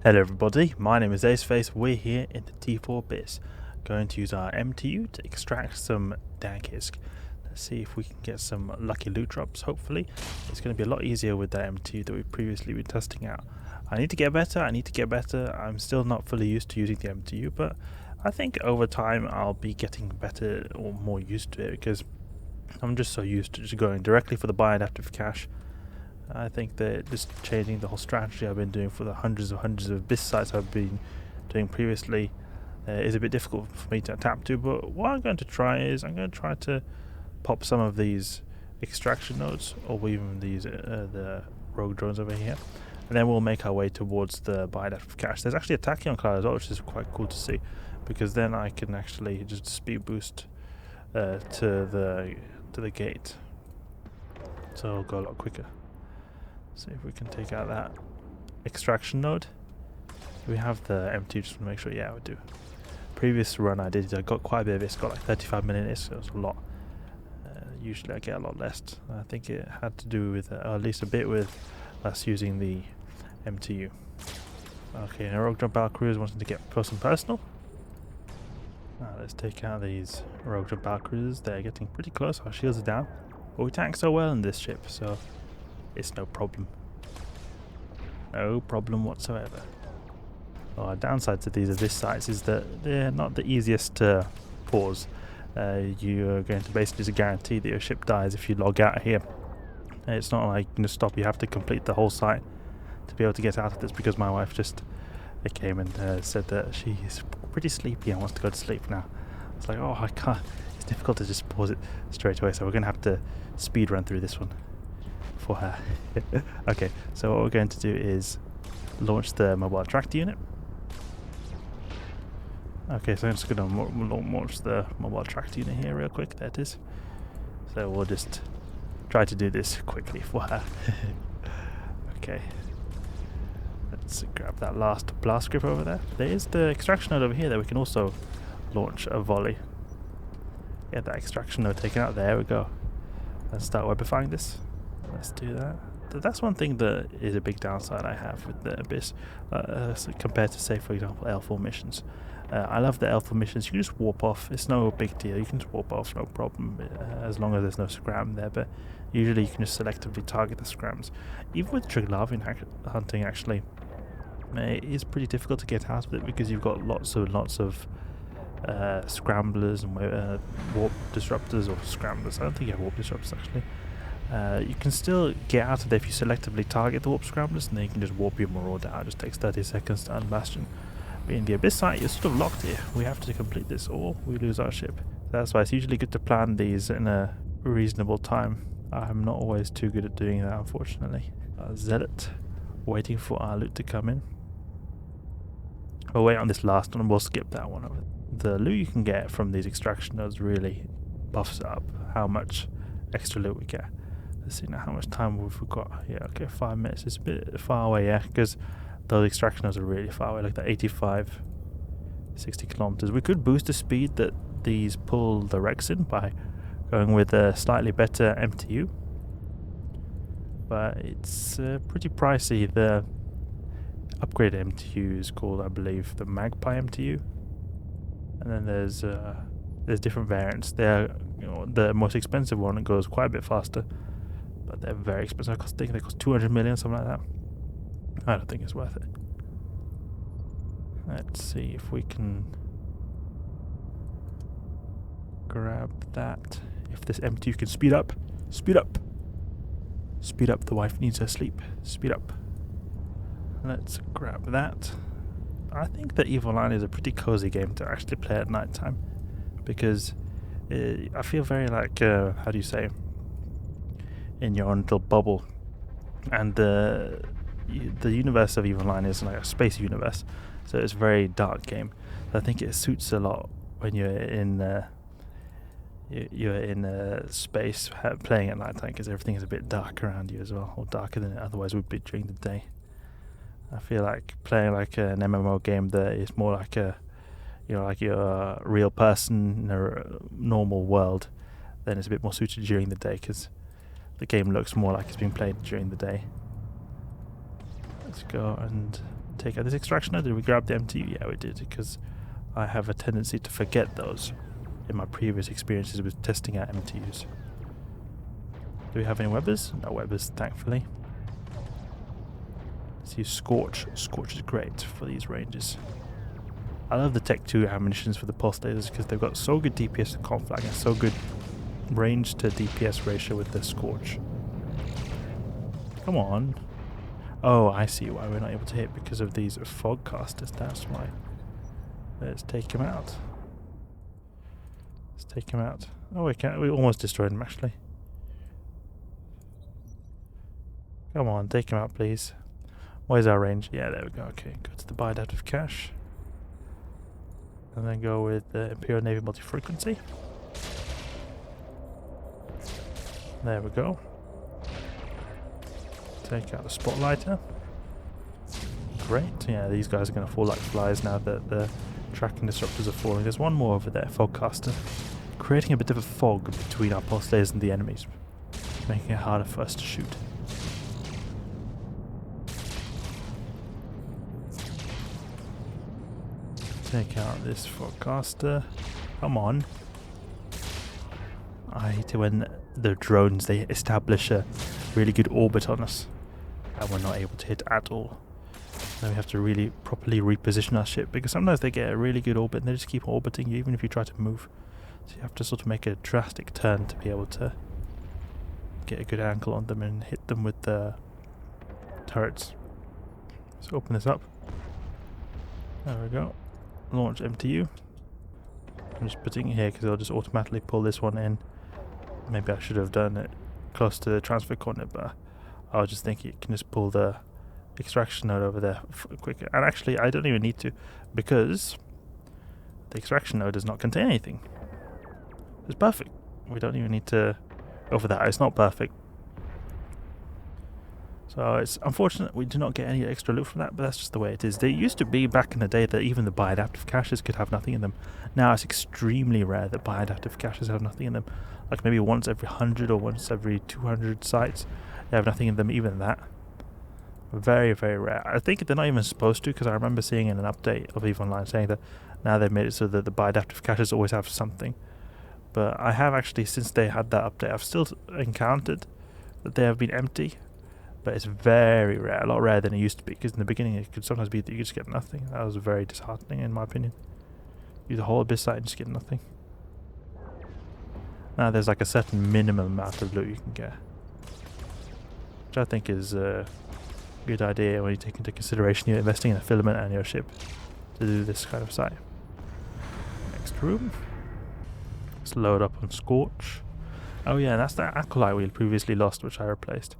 Hello everybody, my name is Aceface. We're here in the T4 Abyss, going to use our MTU to extract some Dankisk. Let's see if we can get some lucky loot drops, hopefully. It's going to be a lot easier with that MTU that we've previously been testing out. I need to get better. I'm still not fully used to using the MTU, but I think over time I'll be getting better or more used to it, because I'm just so used to just going directly for the bi-adaptive cache. I think that just changing the whole strategy I've been doing for the hundreds of Abyss sites I've been doing previously is a bit difficult for me to adapt to, but what I'm going to try is I'm going to try to pop some of these extraction nodes, or even these the rogue drones over here, and then we'll make our way towards the bi-adaptive cache. There's actually a tachyon cloud as well, which is quite cool to see, because then I can actually just speed boost to the gate, so it'll go a lot quicker. See if we can take out that extraction node. We have the MTU, just want to make sure. Yeah, we do. Previous run I got quite a bit of it. Got like 35 million. So it was a lot. Usually I get a lot less. I think it had to do with, or at least a bit with us using the MTU. Okay, and Rogue Jump Valkyries wanting to get close and personal. Now let's take out these Rogue Jump Valkyries. They're getting pretty close. Our shields are down, but we tank so well in this ship, so it's no problem. No problem whatsoever. Our downside to these Abyss sites is that they're not the easiest to pause. You're going to basically just guarantee that your ship dies if you log out here. It's not like you can just stop. You have to complete the whole site to be able to get out of this, because my wife just came and said that she's pretty sleepy and wants to go to sleep now. It's like, oh, I can't. It's difficult to just pause it straight away, so we're going to have to speed run through this one for her. Okay, so what we're going to do is launch the mobile tractor unit. Okay, so I'm just going to launch the mobile tractor unit here real quick. There it is. So we'll just try to do this quickly for her. Okay, let's grab that last blast grip over there. There is the extraction node over here that we can also launch a volley. Get that extraction node taken out. There we go. Let's start webifying this. Let's do that. That's one thing that is a big downside I have with the Abyss compared to, say, for example, L4 missions. I love the L4 missions. You can just warp off. It's no big deal. You can just warp off, no problem, as long as there's no scram there. But usually you can just selectively target the scrams. Even with Triglavian hunting, actually, it is pretty difficult to get out of it, because you've got lots of scramblers and warp disruptors, or scramblers. I don't think you have warp disruptors, actually. You can still get out of there if you selectively target the warp scramblers, and then you can just warp your marauder out. It just takes 30 seconds to unbastion. But in the Abyss site, you're sort of locked here. We have to complete this, or we lose our ship. That's why it's usually good to plan these in a reasonable time. I'm not always too good at doing that, unfortunately. Zealot, waiting for our loot to come in. We'll wait on this last one, and we'll skip that one over. The loot you can get from these extraction nodes really buffs up how much extra loot we get. Let's see now how much time we've got. Yeah, okay, 5 minutes. It's a bit far away, yeah, because those extraction nodes are really far away, like the 85, 60 kilometers. We could boost the speed that these pull the Rex in by going with a slightly better MTU, but it's pretty pricey. The upgraded MTU is called, I believe, the Magpie MTU, and then there's different variants. The most expensive one goes quite a bit faster, but they're very expensive. I think they cost 200 million, something like that. I don't think it's worth it. Let's see if we can grab that. If this MTU can speed up. Speed up. Speed up. The wife needs her sleep. Speed up. Let's grab that. I think that Evil Line is a pretty cozy game to actually play at night time, because I feel very like, how do you say, in your own little bubble. And the universe of Evil Line is like a space universe, so it's a very dark game. I think it suits a lot when you're in space playing at night time, because everything is a bit dark around you as well, or darker than it otherwise would be during the day. I feel like playing like an MMO game that is more like like you're a real person in a normal world, then it's a bit more suited during the day, because the game looks more like it's being played during the day. Let's go and take out this extraction node. Did we grab the MTU? Yeah, we did, because I have a tendency to forget those in my previous experiences with testing out MTUs. Do we have any webbers? No webbers, thankfully. Let's use Scorch. Scorch is great for these ranges. I love the Tech 2 ammunitions for the pulse lasers because they've got so good DPS to Conflag and so good range to DPS ratio with the Scorch. Come on. Oh, I see why we're not able to hit, because of these fog casters. That's why. Let's take him out. Let's take him out. Oh, we can't. We almost destroyed him, actually. Come on, take him out, please. Where's our range? Yeah, there we go. Okay, go to the Biadaptive Cache. And then go with the Imperial Navy Multifrequency. There we go. Take out the Spotlighter. Great. Yeah, these guys are going to fall like flies now that the tracking disruptors are falling. There's one more over there, Fogcaster. Creating a bit of a fog between our pulse lasers and the enemies. Making it harder for us to shoot. Take out this Fogcaster. Come on. I hate it when the drones, they establish a really good orbit on us and we're not able to hit at all. Then we have to really properly reposition our ship, because sometimes they get a really good orbit and they just keep orbiting you even if you try to move. So you have to sort of make a drastic turn to be able to get a good angle on them and hit them with the turrets. Let's open this up. There we go. Launch MTU. I'm just putting it here because it'll just automatically pull this one in. Maybe I should have done it close to the transfer coordinate, but I was just thinking it can just pull the extraction node over there quicker. And actually, I don't even need to, because the extraction node does not contain anything. It's perfect. We don't even need to go for that. It's not perfect. So it's unfortunate we do not get any extra loot from that, but that's just the way it is. There used to be back in the day that even the Biadaptive caches could have nothing in them. Now it's extremely rare that Biadaptive caches have nothing in them. Like maybe once every 100 or once every 200 sites, they have nothing in them, even that. Very, very rare. I think they're not even supposed to, because I remember seeing in an update of EVE Online saying that now they've made it so that the Biadaptive caches always have something. But I have actually, since they had that update, I've still encountered that they have been empty. But it's very rare, a lot rarer than it used to be, because in the beginning it could sometimes be that you just get nothing. That was very disheartening in my opinion. You do the whole Abyss site and just get nothing. Now there's like a certain minimum amount of loot you can get, which I think is a good idea when you take into consideration you're investing in a filament and your ship to do this kind of site. Next room. Let's load up on Scorch. Oh yeah, that's that Acolyte we previously lost, which I replaced.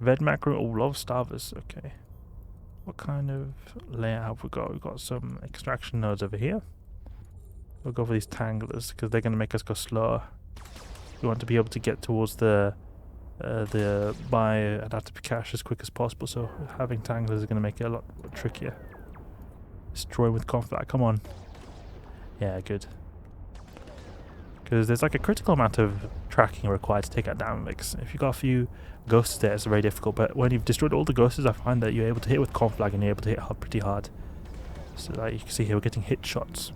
Ved macro, oh, love starvers, okay. What kind of layout have we got? We've got some extraction nodes over here. We'll go for these tanglers, because they're going to make us go slower. We want to be able to get towards the Biadaptive cache as quick as possible, so having tanglers is going to make it a lot trickier. Destroy with Conflag, come on. Yeah, good. Because there's like a critical amount of tracking required to take out Dynamics. If you've got a few ghosts there, it's very difficult, but when you've destroyed all the ghosts, I find that you're able to hit with Conflag and you're able to hit pretty hard. So like you can see here, we're getting hit shots.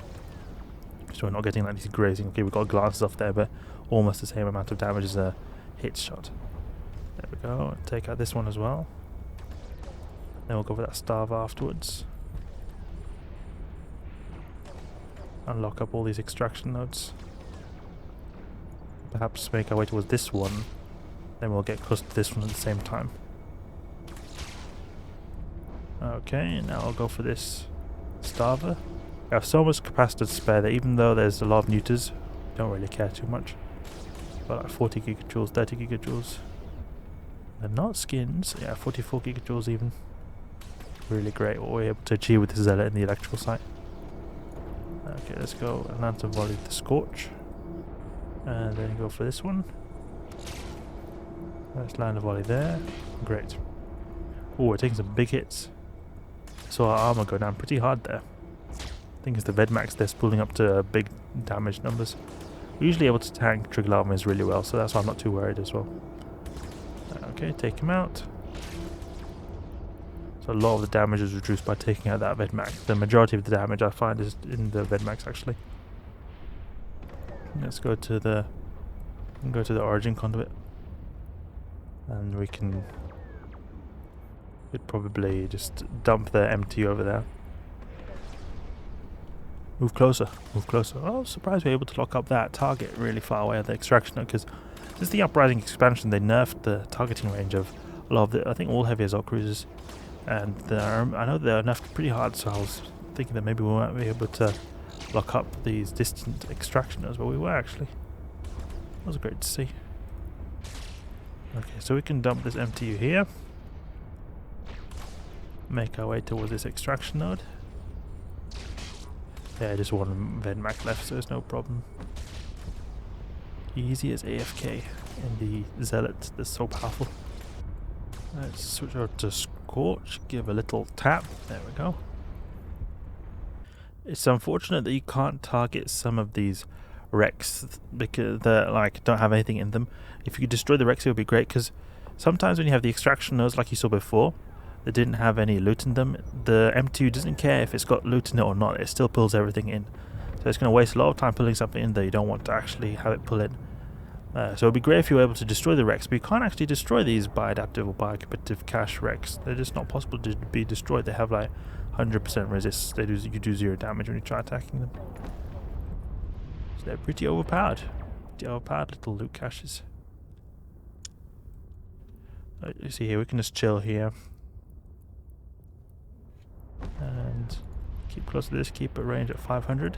So we're not getting like these grazing. Okay, we've got glances off there, but almost the same amount of damage as a hit shot. There we go. Take out this one as well. Then we'll go for that starve afterwards. Unlock up all these extraction nodes. Perhaps make our way towards this one. Then we'll get close to this one at the same time. Okay, now I'll go for this starver. I have so much capacity to spare that even though there's a lot of neuters, don't really care too much. About like 40 gigajoules, 30 gigajoules. They're not skins, yeah, 44 gigajoules even. Really great what we're able to achieve with the Zealot in the electrical site. Okay, let's go and land to volley the Scorch. And then go for this one. Let's land a volley there. Great. Oh, we're taking some big hits. So our armor go down pretty hard there. I think it's the Vedmax they're spooling up to big damage numbers. We're usually able to tank trigger armors really well, so that's why I'm not too worried as well. Okay, take him out. So a lot of the damage is reduced by taking out that Vedmax. The majority of the damage I find is in the Vedmax actually. Let's go to the origin conduit, and we can probably just dump the MTU over there. Move closer, move closer. Oh, I was surprised we were able to lock up that target really far away at the extraction node, because since the Uprising expansion they nerfed the targeting range of a lot of the, I think all heavy assault cruisers, and I know they're nerfed pretty hard, so I was thinking that maybe we might be able to lock up these distant extraction nodes, but we were actually. That was great to see. Okay, so we can dump this MTU here. Make our way towards this extraction node. Yeah, just one Vedmac left, so there's no problem. Easy as AFK in the Zealot that's so powerful. Let's switch over to Scorch, give a little tap. There we go. It's unfortunate that you can't target some of these wrecks because they like don't have anything in them. If you could destroy the wrecks, it would be great, because sometimes when you have the extraction nodes like you saw before, they didn't have any loot in them. The M2 doesn't care if it's got loot in it or not, it still pulls everything in. So it's going to waste a lot of time pulling something in that you don't want to actually have it pull in. So it would be great if you were able to destroy the wrecks, but you can't actually destroy these bi-adaptive or bi-competitive cache wrecks. They're just not possible to be destroyed. They have like 100% resist. You do 0 damage when you try attacking them. So they're pretty overpowered. Pretty overpowered little loot caches. You see here, we can just chill here. And keep close to this, keep a range at 500.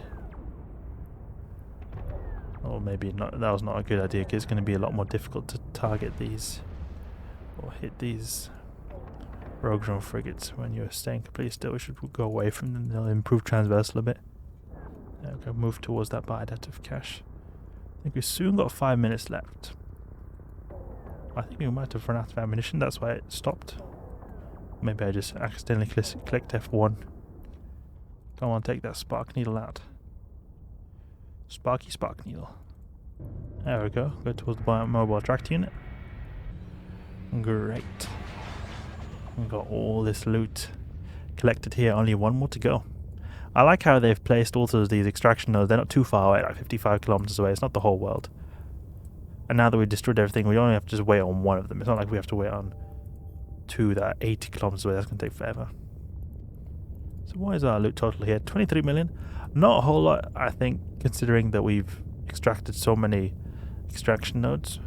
Or maybe not, that was not a good idea, because it's going to be a lot more difficult to target these or hit these rogue drone frigates when you're staying completely still. We should go away from them, they'll improve transversal a bit. There we go, move towards that bi-adaptive cache. I think we've soon got 5 minutes left. I think we might have run out of ammunition, that's why it stopped. Maybe I just accidentally clicked F1. Come on, take that spark needle out. Sparky spark needle. There we go. Go towards the mobile tracked unit. Great. We've got all this loot collected here. Only one more to go. I like how they've placed also these extraction nodes. They're not too far away, like 55 kilometers away. It's not the whole world. And now that we've destroyed everything, we only have to just wait on one of them. It's not like we have to wait on 2 that are 80 kilometers away. That's going to take forever. So what is our loot total here? 23 million. Not a whole lot, I think, considering that we've extracted so many extraction nodes.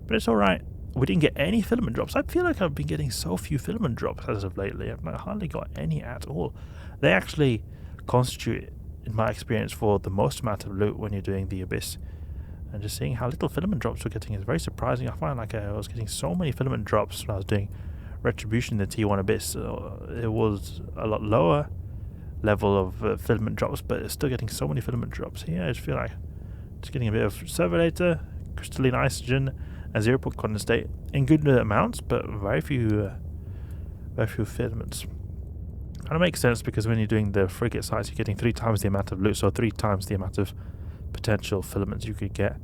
But it's alright. We didn't get any filament drops. I feel like I've been getting so few filament drops as of lately. I've hardly got any at all. They actually constitute, in my experience, for the most amount of loot when you're doing the Abyss. And just seeing how little filament drops we're getting is very surprising. I find like I was getting so many filament drops when I was doing Retribution in the T1 Abyss. So it was a lot lower level of filament drops, but it's still getting so many filament drops here. I just feel like just getting a bit of server data, crystalline oxygen, and 0-point condensate in good amounts, but very few filaments. And it makes sense because when you're doing the frigate size, you're getting 3 times the amount of loot, so 3 times the amount of potential filaments you could get.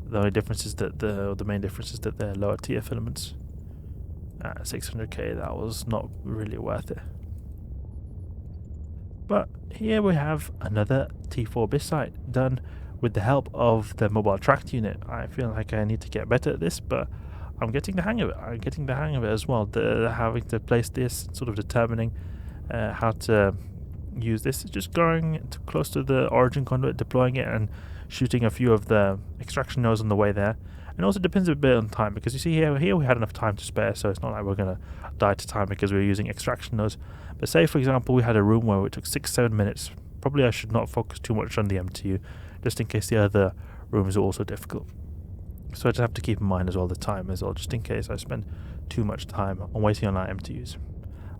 The only difference is that the main difference is that they're lower tier filaments. At 600k, that was not really worth it. But here we have another T4 Abyss site done with the help of the mobile tracked unit. I feel like I need to get better at this, but I'm getting the hang of it. I'm getting the hang of it as well. Having to place this, sort of determining how to use this, just going close to the origin conduit, deploying it, and shooting a few of the extraction nodes on the way there. And also depends a bit on time, because you see here we had enough time to spare, so it's not like we're going to die to time because we're using extraction nodes. But say, for example, we had a room where it took 6-7 minutes. Probably I should not focus too much on the MTU, just in case the other rooms are also difficult. So I just have to keep in mind as well the time as well, just in case I spend too much time on waiting on our MTUs.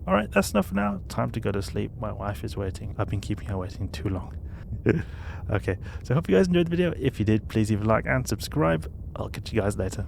Alright, that's enough for now. Time to go to sleep. My wife is waiting. I've been keeping her waiting too long. Okay, so I hope you guys enjoyed the video. If you did, please leave a like and subscribe. I'll catch you guys later.